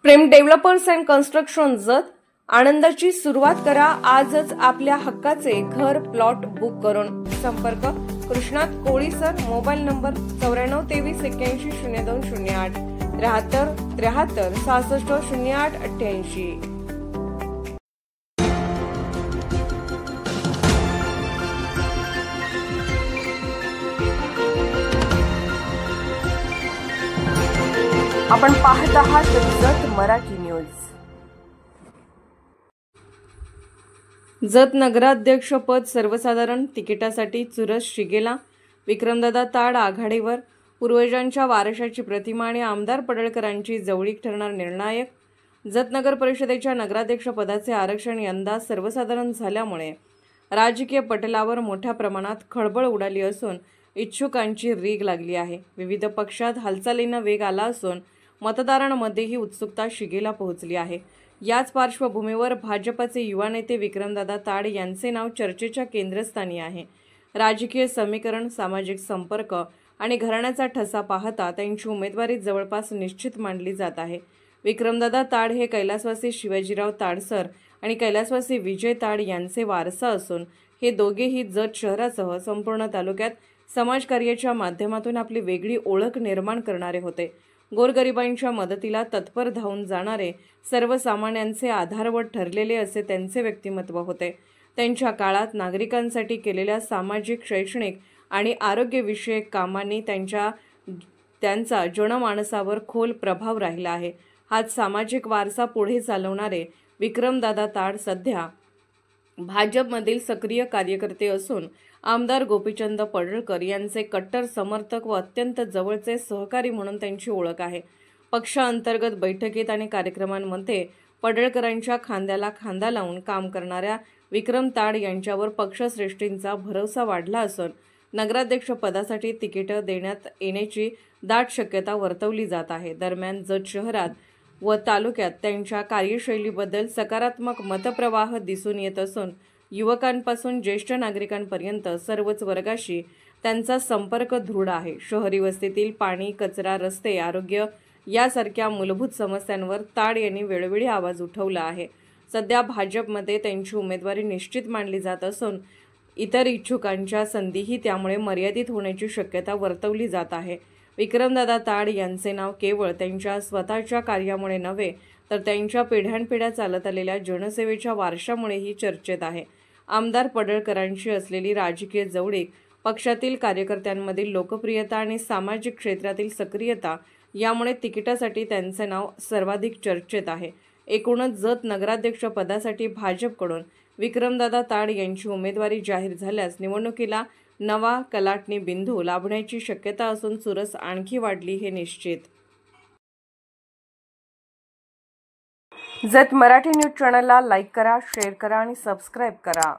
Prem developers and construction जत आनंदाची सुरुवात करा आजच आपल्या हक्काचे घर प्लॉट बुक करून। संपर्क कृष्णात कोळी सर, मोबाईल नंबर 9423810208 73 73 66 08 88। आपण पाहत आहात जत मराठी न्यूज। जत नगराध्यक्षपद सर्वसाधारण तिकिटासाठी चुरस शिगेला। विक्रमदादा ताड आघाडीवर। पूर्वजांच्या वारशाची प्रतिमा आणि आमदार पडळकरांची जवळीक ठरणार निर्णायक। जत नगर परिषदेच्या नगराध्यक्षपदाचे आरक्षण यंदा सर्वसाधारण झाल्यामुळे राजकीय पटलावर मोठ्या प्रमाणात खळबळ उडाली असून इच्छुकांची रीग लागली आहे। विविध पक्षात हालचालींना वेग आला असून मतदारांमध्येही उत्सुकता शिगेला पोहोचली आहे। याच पार्श्वभूमीवर भाजपचे युवा नेते विक्रमदादा ताड यांचे नाव चर्चेच्या केंद्रस्थानी आहे। राजकीय समीकरण, सामाजिक संपर्क आणि घराण्याचा ठसा पाहता त्यांची उमेदवारी जवळपास निश्चित मानली जात आहे। विक्रमदादा ताड हे कैलासवासी शिवाजीराव ताडसर आणि कैलासवासी विजय ताड यांचे वारसा असून हे दोघेही जत शहरासह संपूर्ण तालुक्यात समाजकार्याच्या माध्यमातून आपली वेगळी ओळख निर्माण करणारे होते। गोरगरिबांच्या मदतीला तत्पर धावून जाणारे, सर्वसामान्यांचे आधारवड ठरलेले असे त्यांचे व्यक्तिमत्व होते। त्यांच्या काळात नागरिकांसाठी केलेल्या सामाजिक, शैक्षणिक आणि आरोग्यविषयक कामांनी त्यांचा जनमानसावर खोल प्रभाव राहिला आहे। हाच सामाजिक वारसा पुढे चालवणारे विक्रमदादा ताड सध्या भाजपमधील सक्रिय कार्यकर्ते असून आमदार गोपीचंद पडळकर यांचे कट्टर समर्थक व अत्यंत जवळचे सहकारी म्हणून त्यांची ओळख आहे। पक्षांतर्गत बैठकीत आणि कार्यक्रमांमध्ये पडळकरांच्या खांद्याला खांदा लावून काम करणाऱ्या विक्रम ताड यांच्यावर पक्षश्रेष्ठींचा भरवसा वाढला असून नगराध्यक्ष पदासाठी तिकीट देण्यात येण्याची दाट शक्यता वर्तवली जात आहे। दरम्यान जत शहरात व तालुक्यात त्यांच्या कार्यशैलीबद्दल सकारात्मक मतप्रवाह दिसून येत असून युवकांपासून ज्येष्ठ नागरिकांपर्यंत सर्वच वर्गाशी त्यांचा संपर्क दृढ आहे। शहरी वस्तीतील पाणी, कचरा, रस्ते, आरोग्य यासारख्या मूलभूत समस्यांवर ताड यांनी वेळोवेळी आवाज उठवला आहे। सध्या भाजपमध्ये त्यांची उमेदवारी निश्चित मानली जात असून इतर इच्छुकांच्या संधीही त्यामुळे मर्यादित होण्याची शक्यता वर्तवली जात आहे। विक्रमदादा ताड यांचे नाव केवळ त्यांच्या स्वतःच्या कार्यामुळे नव्हे तर त्यांच्या पिढ्यानपिढ्या चालत आलेल्या जनसेवेच्या वारशामुळेही चर्चेत आहे। आमदार पडळकरांशी असलेली राजकीय जवळीक, पक्षातील कार्यकर्त्यांमधील लोकप्रियता आणि सामाजिक क्षेत्रातील सक्रियता यामुळे तिकिटासाठी त्यांचे नाव सर्वाधिक चर्चेत आहे। एकूणच जत नगराध्यक्ष पदासाठी भाजपकडून विक्रमदादा ताड यांची उमेदवारी जाहीर झाल्यास निवडणुकीला नवा कलाटणी बिंदू लाभण्याची शक्यता असून चुरस आणखी वाढली हे निश्चित। जत मराठी न्यूज चॅनलला लाईक करा, शेअर करा आणि सबस्क्राईब करा।